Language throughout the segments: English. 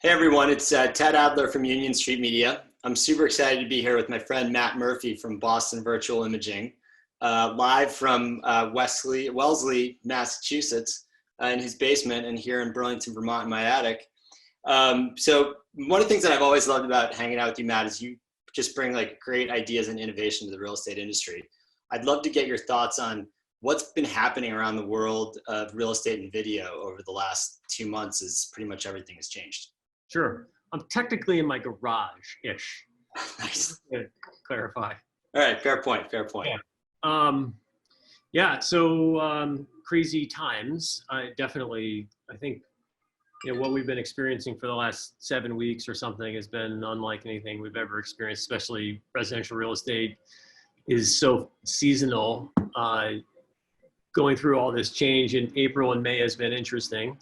Hey everyone, it's Ted Adler from Union Street Media. I'm super excited to be here with my friend Matt Murphy from Boston Virtual Imaging, live from Wellesley, Massachusetts, in his basement, and here in Burlington, Vermont, in my attic. So one of the things that I've always loved about hanging out with you, Matt, is you just bring like great ideas and innovation to the real estate industry. I'd love to get your thoughts on what's been happening around the world of real estate and video over the last 2 months, as pretty much everything has changed. Sure. I'm technically in my garage-ish. Nice. To clarify. All right, fair point, fair point. Crazy times. I think, what we've been experiencing for the last 7 weeks or something has been unlike anything we've ever experienced, especially residential real estate is so seasonal. Going through all this change in April and May has been interesting.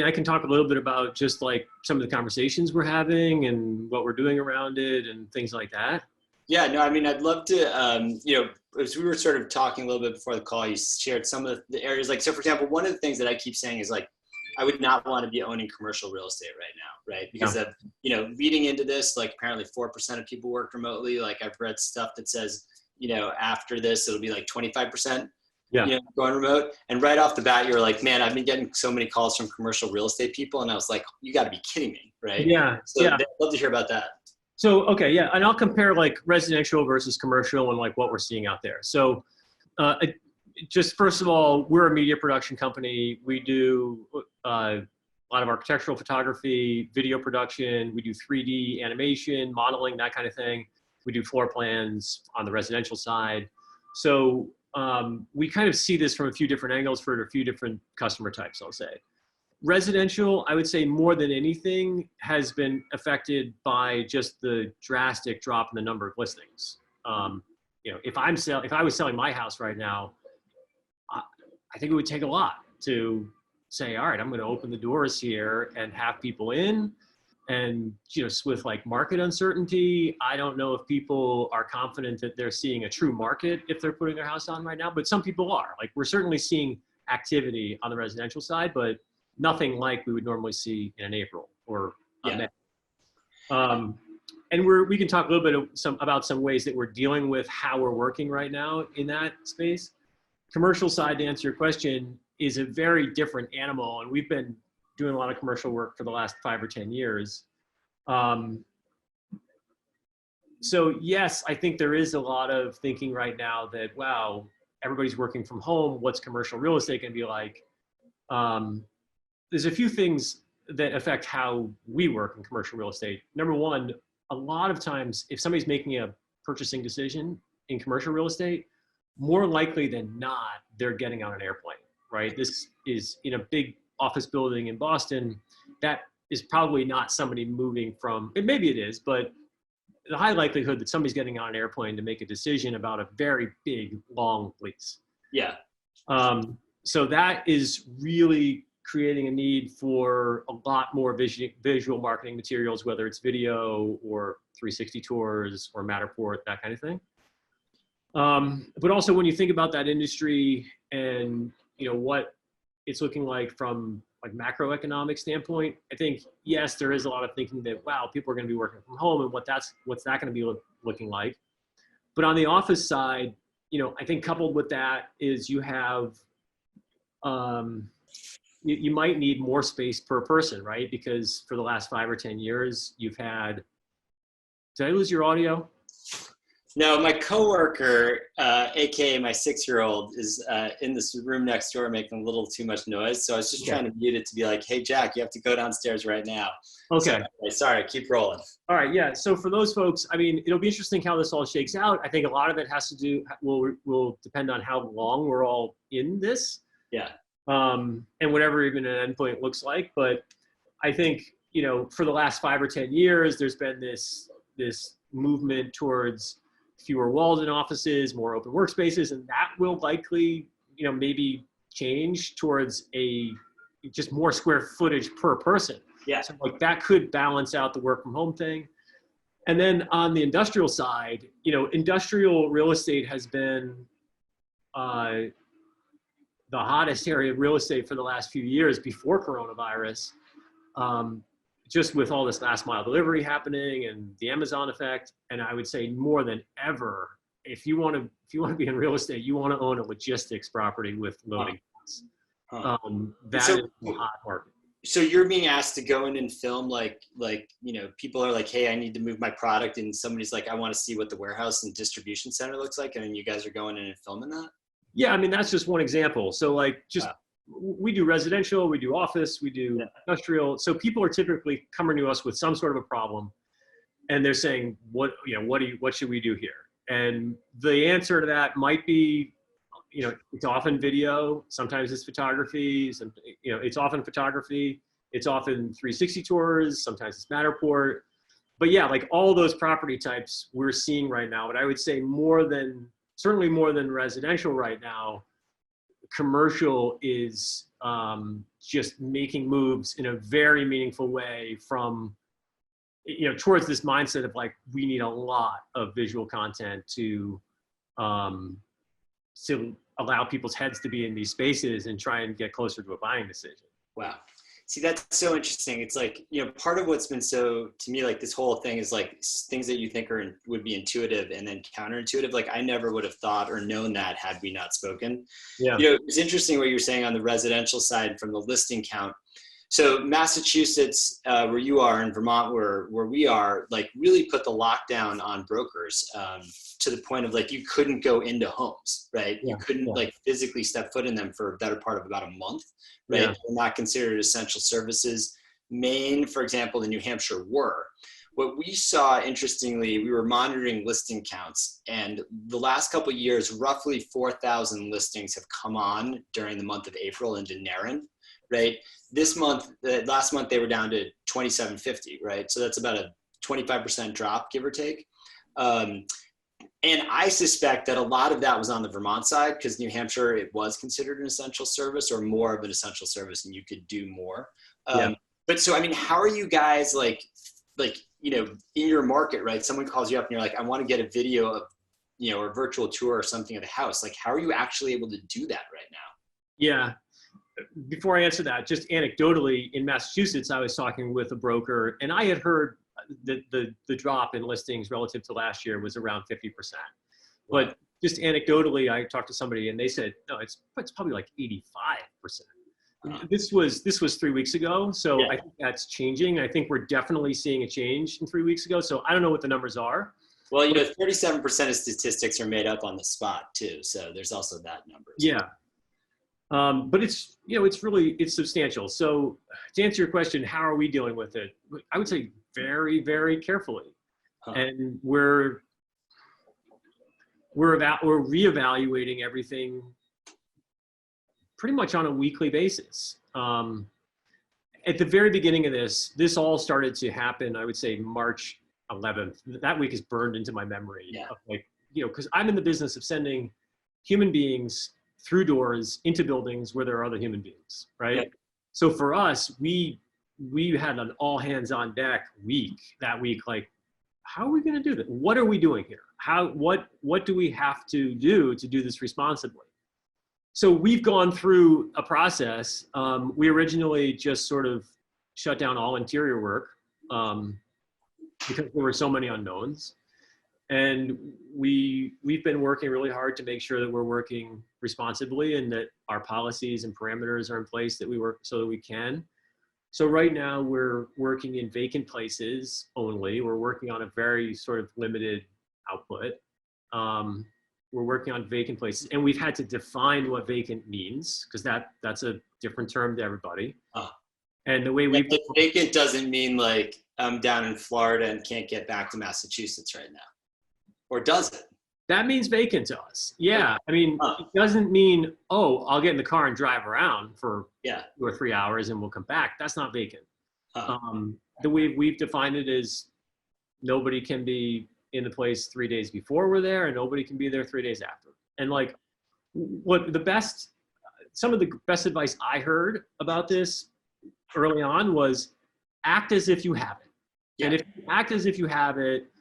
I can talk a little bit about just like some of the conversations we're having and what we're doing around it and things like that. Yeah, no, I mean, I'd love to, as we were sort of talking a little bit before the call, you shared some of the areas, like, so for example, one of the things that I keep saying is like, I would not want to be owning commercial real estate right now, right? Because of, leading into this, like apparently 4% of people work remotely. Like I've read stuff that says, after this, it'll be like 25%. Going remote. And right off the bat, you're like, man, I've been getting so many calls from commercial real estate people. And I was like, you got to be kidding me, right? I'd love to hear about that. So, okay, yeah. And I'll compare like residential versus commercial and like what we're seeing out there. So just first of all, we're a media production company. We do a lot of architectural photography, video production. We do 3D animation, modeling, that kind of thing. We do floor plans on the residential side. So we kind of see this from a few different angles for a few different customer types, I'll say. Residential, I would say more than anything, has been affected by just the drastic drop in the number of listings. If I was selling my house right now, I think it would take a lot to say, all right, I'm going to open the doors here and have people in. And with like market uncertainty, I don't know if people are confident that they're seeing a true market if they're putting their house on right now, but some people are. Like we're certainly seeing activity on the residential side, but nothing like we would normally see in an April or May. And we can talk a little bit about some ways that we're dealing with how we're working right now in that space. Commercial side, to answer your question, is a very different animal, and we've been doing a lot of commercial work for the last 5 or 10 years. So yes, I think there is a lot of thinking right now that, wow, everybody's working from home. What's commercial real estate going to be like? There's a few things that affect how we work in commercial real estate. Number one, a lot of times if somebody's making a purchasing decision in commercial real estate, more likely than not, they're getting on an airplane, right? This is in a big office building in Boston. That is probably not somebody moving from, and maybe it is, but the high likelihood that somebody's getting on an airplane to make a decision about a very big, long lease. Yeah. So that is really creating a need for a lot more visual marketing materials, whether it's video or 360 tours or Matterport, that kind of thing. But also when you think about that industry and what it's looking like from like macroeconomic standpoint, I think, yes, there is a lot of thinking that, wow, people are going to be working from home and what's that going to be looking like. But on the office side, I think coupled with that is you have, you might need more space per person, right? Because for the last 5 or 10 years, you've had, did I lose your audio? No, my coworker, AKA my 6-year-old, is in this room next door making a little too much noise. So I was just trying to mute it to be like, hey, Jack, you have to go downstairs right now. Okay. Sorry, keep rolling. All right, yeah. So for those folks, I mean, it'll be interesting how this all shakes out. I think a lot of it has to do, will depend on how long we're all in this. Yeah. And whatever even an endpoint looks like. But I think, for the last 5 or 10 years, there's been this movement towards fewer walls in offices, more open workspaces, and that will likely, maybe change towards just more square footage per person. Yeah. So like that could balance out the work from home thing. And then on the industrial side, industrial real estate has been the hottest area of real estate for the last few years before coronavirus, just with all this last mile delivery happening and the Amazon effect. And I would say more than ever, if you want to be in real estate, you want to own a logistics property with loading costs. That is the hot market. So you're being asked to go in and film people are like, hey, I need to move my product, and somebody's like, I want to see what the warehouse and distribution center looks like, and then you guys are going in and filming that? Yeah, I mean, that's just one example. So we do residential, we do office, we do industrial. So people are typically coming to us with some sort of a problem, and they're saying, what should we do here? And the answer to that might be, it's often video, sometimes it's photography, it's often photography, it's often 360 tours, sometimes it's Matterport. But yeah, like all those property types we're seeing right now, but I would say certainly more than residential right now, commercial is just making moves in a very meaningful way from, towards this mindset of like, we need a lot of visual content to allow people's heads to be in these spaces and try and get closer to a buying decision. Wow. See, that's so interesting. It's like, part of what's been so, to me, like this whole thing is like things that you think would be intuitive and then counterintuitive. Like I never would have thought or known that had we not spoken. Yeah. It's interesting what you're saying on the residential side from the listing count. So Massachusetts, where you are, in Vermont, where we are, like really put the lockdown on brokers to the point of like you couldn't go into homes, right? Yeah. You couldn't like physically step foot in them for a better part of about a month, right? Yeah. They're not considered essential services. Maine, for example, and New Hampshire were. What we saw, interestingly, we were monitoring listing counts, and the last couple of years, roughly 4,000 listings have come on during the month of April into Narren, right? This month, last month, they were down to 2,750, right? So that's about a 25% drop, give or take. And I suspect that a lot of that was on the Vermont side, because New Hampshire, it was considered an essential service or more of an essential service, and you could do more. But so, I mean, how are you guys like, in your market, right? Someone calls you up and you're like, I want to get a video of, or a virtual tour or something of the house. Like, how are you actually able to do that right now? Yeah. Before I answer that, just anecdotally, in Massachusetts, I was talking with a broker, and I had heard that the drop in listings relative to last year was around 50%. Wow. But just anecdotally, I talked to somebody and they said, no, it's probably like 85%. This was 3 weeks ago. So I think that's changing. I think we're definitely seeing a change in 3 weeks ago. So I don't know what the numbers are. Well, 37% of statistics are made up on the spot too. So there's also that number. Yeah. But it's, it's substantial. So to answer your question, how are we dealing with it? I would say very, very carefully. And we're reevaluating everything pretty much on a weekly basis. At the very beginning of this all started to happen, I would say March 11th. That week is burned into my memory. Yeah. Of because I'm in the business of sending human beings through doors into buildings where there are other human beings, right? Yeah. So for us, we had an all hands on deck week that week. Like, how are we going to do this? What are we doing here? What do we have to do this responsibly? So we've gone through a process. We originally just sort of shut down all interior work because there were so many unknowns. And we've been working really hard to make sure that we're working responsibly and that our policies and parameters are in place that we work so that we can. So right now we're working in vacant places only. We're working on a very sort of limited output. We're working on vacant places, and we've had to define what vacant means because that's a different term to everybody. And the way vacant doesn't mean like I'm down in Florida and can't get back to Massachusetts right now. Or does it? That means vacant to us. Yeah. I mean, it doesn't mean, I'll get in the car and drive around for 2 or 3 hours and we'll come back. That's not vacant. The way we've defined it is nobody can be in the place 3 days before we're there and nobody can be there 3 days after. And like some of the best advice I heard about this early on was act as if you have it. Yeah. And if you act as if you have it,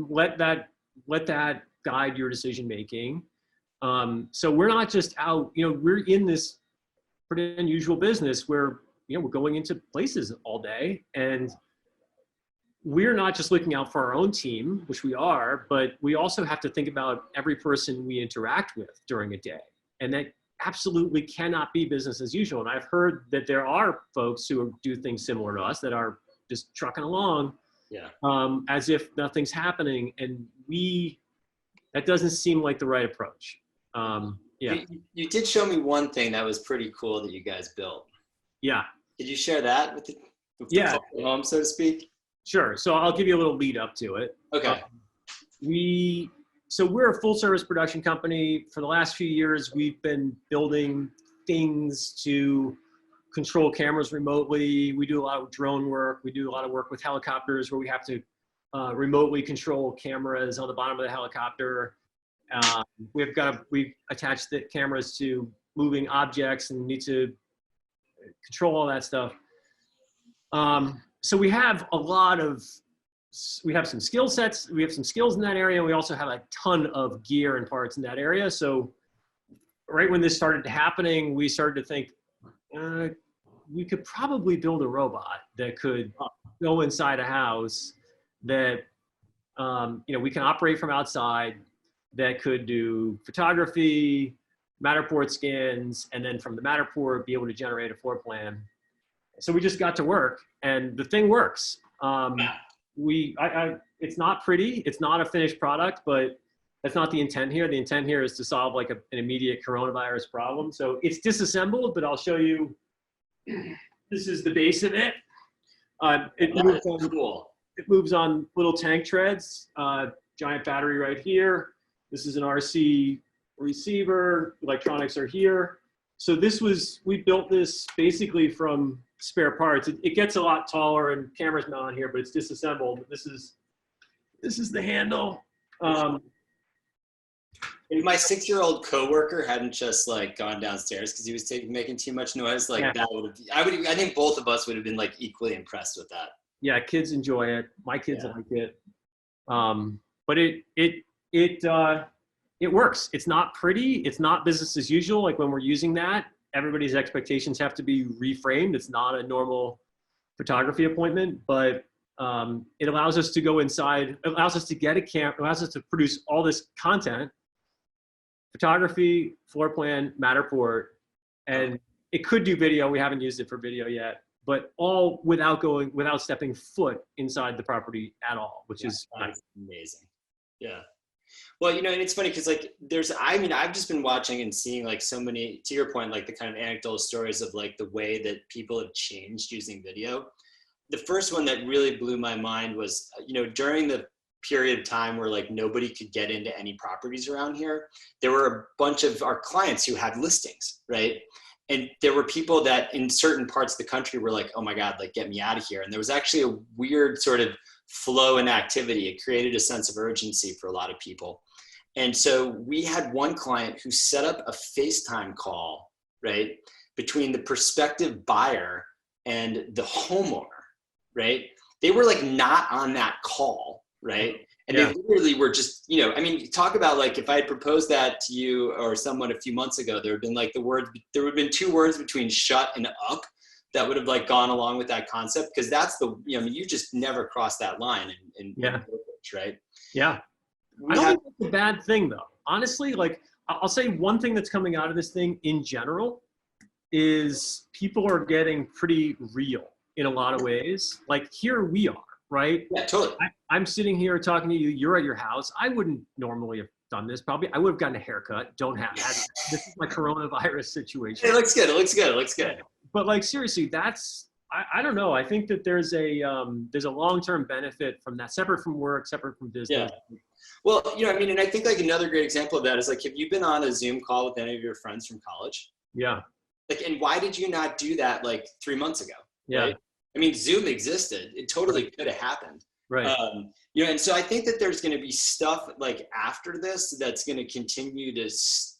let that guide your decision making. So we're not just out, we're in this pretty unusual business where, we're going into places all day, and we're not just looking out for our own team, which we are, but we also have to think about every person we interact with during a day. And that absolutely cannot be business as usual. And I've heard that there are folks who do things similar to us that are just trucking along, as if nothing's happening. And that doesn't seem like the right approach. You did show me one thing that was pretty cool that you guys built. Yeah. Did you share that with the home, so to speak? Sure. So I'll give you a little lead up to it. Okay. We're a full service production company. For the last few years, we've been building things to control cameras remotely. We do a lot of drone work. We do a lot of work with helicopters where we have to remotely control cameras on the bottom of the helicopter. We've attached the cameras to moving objects and need to control all that stuff. So we have some skill sets, we have some skills in that area, and we also have a ton of gear and parts in that area. So right when this started happening, we started to think, we could probably build a robot that could go inside a house that, we can operate from outside, that could do photography, Matterport scans, and then from the Matterport be able to generate a floor plan. So we just got to work, and the thing works. It's not pretty, it's not a finished product, but that's not the intent here. The intent here is to solve like an immediate coronavirus problem. So it's disassembled, but I'll show you. This is the base of it. It moves on little tank treads. Giant battery right here. This is an RC receiver. Electronics are here. So we built this basically from spare parts. It gets a lot taller, and cameras mount on here, but it's disassembled. This is the handle. If my 6-year-old coworker hadn't just gone downstairs because he was making too much noise, that I think both of us would have been equally impressed with that. Yeah, kids enjoy it. My kids like it. But it works. It's not pretty. It's not business as usual. Like when we're using that, everybody's expectations have to be reframed. It's not a normal photography appointment, but it allows us to go inside. It allows us to get a camera. It allows us to produce all this content, photography, floor plan, Matterport, and it could do video. We haven't used it for video yet, but all without stepping foot inside the property at all, which is nice. Amazing. Yeah. Well, and it's funny because I've just been watching and seeing so many, to your point, the kind of anecdotal stories of the way that people have changed using video. The first one that really blew my mind was, during the period of time where nobody could get into any properties around here, there were a bunch of our clients who had listings, right? And there were people that in certain parts of the country were like, oh my God, get me out of here. And there was actually a weird sort of flow and activity. It created a sense of urgency for a lot of people. And so we had one client who set up a FaceTime call, right, between the prospective buyer and the homeowner, right? They were like not on that call, right? And they literally were just, you know, I mean, talk about like if I had proposed that to you or someone a few months ago, there would have been like there would have been two words between shut and up that would have like gone along with that concept, because that's the, you know, I mean, you just never cross that line in brokerage, right? Yeah. I don't think that's a bad thing though. Honestly, like I'll say one thing that's coming out of this thing in general is people are getting pretty real in a lot of ways. Like here we are, right? Yeah, totally. I'm sitting here talking to you. You're at your house. I wouldn't normally have done this. Probably I would have gotten a haircut. Don't have that. This is my coronavirus situation. It looks good. It looks good. It looks good. But like seriously, that's I don't know. I think that there's a long-term benefit from that, separate from work, separate from business. Yeah. Well, you know, I mean, and I think like another great example of that is like, have you been on a Zoom call with any of your friends from college? Yeah. Like, and why did you not do that like 3 months ago? Yeah. Right? I mean, Zoom existed. It totally could have happened. Right. You know, and so I think that there's going to be stuff like after this that's going to continue to,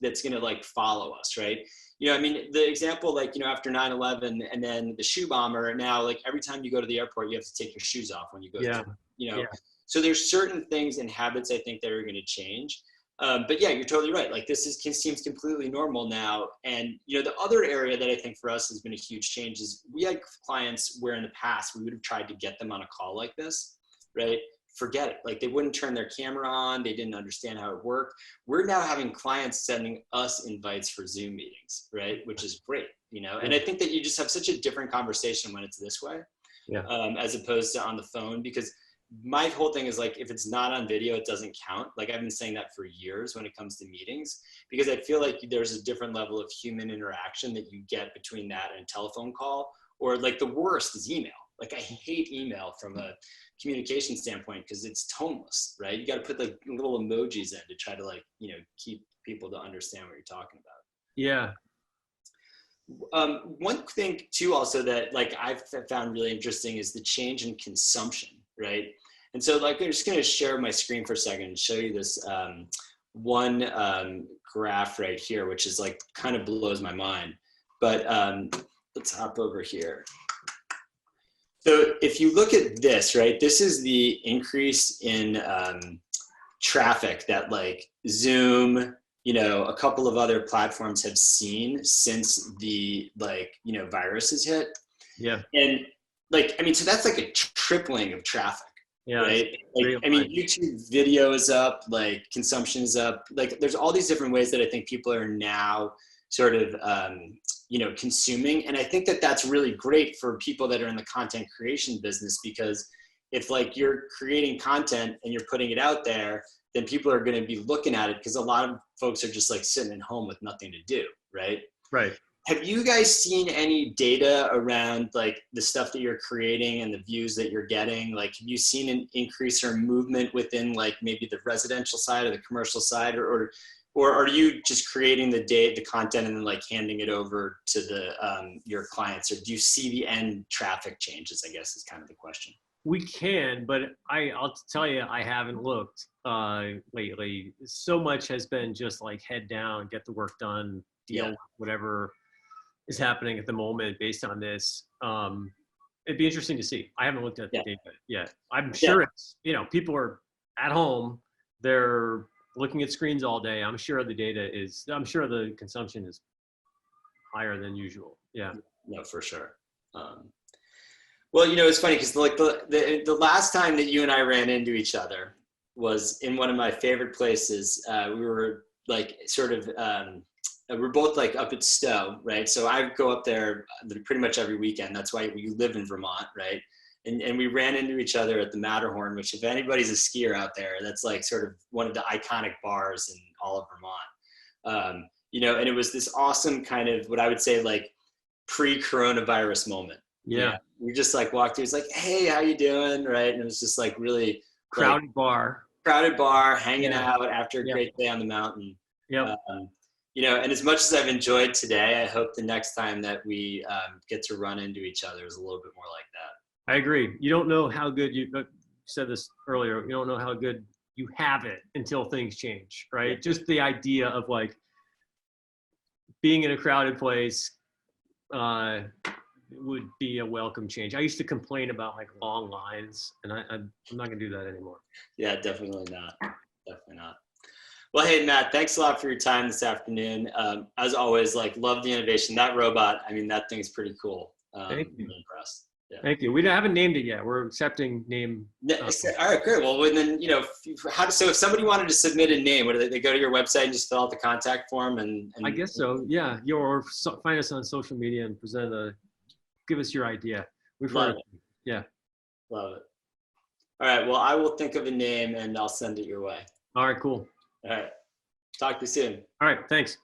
that's going to like follow us, right? You know, I mean, the example, like, you know, after 9/11 and then the shoe bomber, now, like every time you go to the airport, you have to take your shoes off when you go through, you know? Yeah. So there's certain things and habits I think that are going to change. But yeah, you're totally right. Like this seems completely normal now. And the other area that I think for us has been a huge change is we had clients where in the past we would have tried to get them on a call like this, right? Forget it. Like they wouldn't turn their camera on. They didn't understand how it worked. We're now having clients sending us invites for Zoom meetings, right? Which is great, And I think that you just have such a different conversation when it's this way, as opposed to on the phone, because my whole thing is like, if it's not on video, it doesn't count. Like I've been saying that for years when it comes to meetings, because I feel like there's a different level of human interaction that you get between that and a telephone call, or like the worst is email. Like I hate email from a communication standpoint because it's toneless, right? You got to put like little emojis in to try to like, keep people to understand what you're talking about. Yeah. One thing too, also that like I've found really interesting is the change in consumption, right? And so like, I'm just going to share my screen for a second and show you this one graph right here, which is like kind of blows my mind. But let's hop over here. So if you look at this, right, this is the increase in traffic that like Zoom, a couple of other platforms have seen since the virus has hit. Yeah. And like, I mean, so that's like a tripling of traffic. Yeah. Right. Like, I mean, YouTube video is up, like consumption is up. Like there's all these different ways that I think people are now sort of, consuming. And I think that that's really great for people that are in the content creation business, because if like you're creating content and you're putting it out there, then people are going to be looking at it, because a lot of folks are just like sitting at home with nothing to do. Right. Right. Have you guys seen any data around like the stuff that you're creating and the views that you're getting? Like, have you seen an increase or movement within like maybe the residential side or the commercial side, or are you just creating the content and then like handing it over to the your clients, or do you see the end traffic changes, I guess is kind of the question. We can, but I'll tell you, I haven't looked lately. So much has been just like head down, get the work done, deal with whatever is happening at the moment based on this. It'd be interesting to see. I haven't looked at the data yet. I'm sure it's, people are at home, they're looking at screens all day. I'm sure the consumption is higher than usual. Yeah. No, for sure. Well, it's funny because like the last time that you and I ran into each other was in one of my favorite places. We were like sort of, we're both like up at Stowe, right? So I go up there pretty much every weekend. That's why we live in Vermont, right? And we ran into each other at the Matterhorn, which if anybody's a skier out there, that's like sort of one of the iconic bars in all of Vermont. And it was this awesome kind of what I would say like pre-coronavirus moment. Yeah. We just like walked through. It's like, hey, how you doing? Right. And it was just like really crowded bar, hanging out after a great day on the mountain. Yeah. And as much as I've enjoyed today, I hope the next time that we get to run into each other is a little bit more like that. I agree. You don't know how good you said this earlier. You don't know how good you have it until things change, right? Yeah. Just the idea of like being in a crowded place, would be a welcome change. I used to complain about like long lines, and I'm not gonna do that anymore. Yeah, definitely not. Definitely not. Well, hey Matt, thanks a lot for your time this afternoon. As always, like love the innovation. That robot, I mean, that thing's pretty cool. Thank you. I'm impressed. Yeah. Thank you. We haven't named it yet. We're accepting name. All right, great. Well, then so if somebody wanted to submit a name, would they go to your website and just fill out the contact form? And I guess so. Yeah. Or find us on social media and give us your idea. We've heard it. Yeah. Love it. All right. Well, I will think of a name and I'll send it your way. All right, cool. All right. Talk to you soon. All right. Thanks.